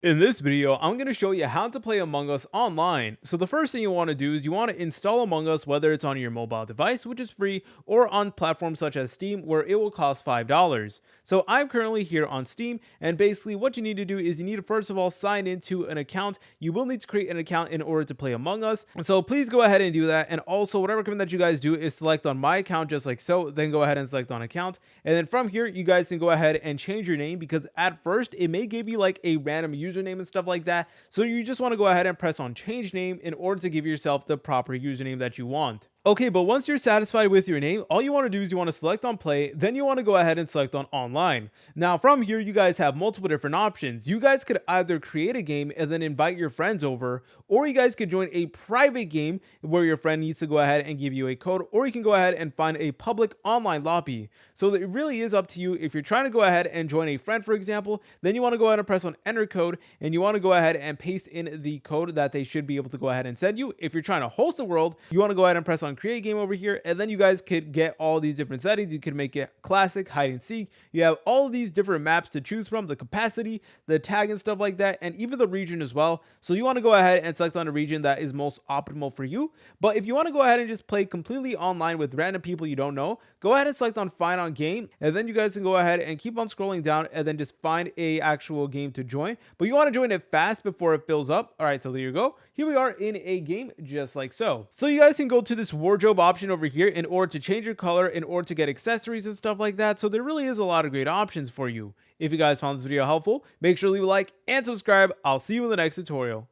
In this video, I'm going to show you how to play Among Us online. So the first thing you want to do is you want to install Among Us, whether it's on your mobile device, which is free, or on platforms such as Steam, where it will cost $5. So I'm currently here on Steam, and basically what you need to do is you need to first of all sign into an account. You will need to create an account in order to play Among Us. So please go ahead and do that. And also what I recommend that you guys do is select on my account just like so, then go ahead and select on account. And then from here, you guys can go ahead and change your name because at first it may give you like a random username and stuff like that. So you just want to go ahead and press on change name in order to give yourself the proper username that you want. Okay, but once you're satisfied with your name, all you want to do is you want to select on play, then you want to go ahead and select on online. Now from here, you guys have multiple different options. You guys could either create a game and then invite your friends over, or you guys could join a private game where your friend needs to go ahead and give you a code, or you can go ahead and find a public online lobby. So it really is up to you. If you're trying to go ahead and join a friend, for example, then you want to go ahead and press on enter code, and you want to go ahead and paste in the code that they should be able to go ahead and send you. If you're trying to host the world, you want to go ahead and press on create game over here, and then you guys could get all these different settings. You could make it classic, hide and seek. You have all of these different maps to choose from, the capacity, the tag and stuff like that, and even the region as well. So you want to go ahead and select on a region that is most optimal for you. But if you want to go ahead and just play completely online with random people you don't know, go ahead and select on find on game, and then you guys can go ahead and keep on scrolling down and then just find a actual game to join. But you want to join it fast before it fills up. All right, so there you go. Here we are in a game just like so. So you guys can go to this wardrobe option over here in order to change your color, in order to get accessories and stuff like that. So there really is a lot of great options for you. If you guys found this video helpful, make sure to leave a like and subscribe. I'll see you in the next tutorial.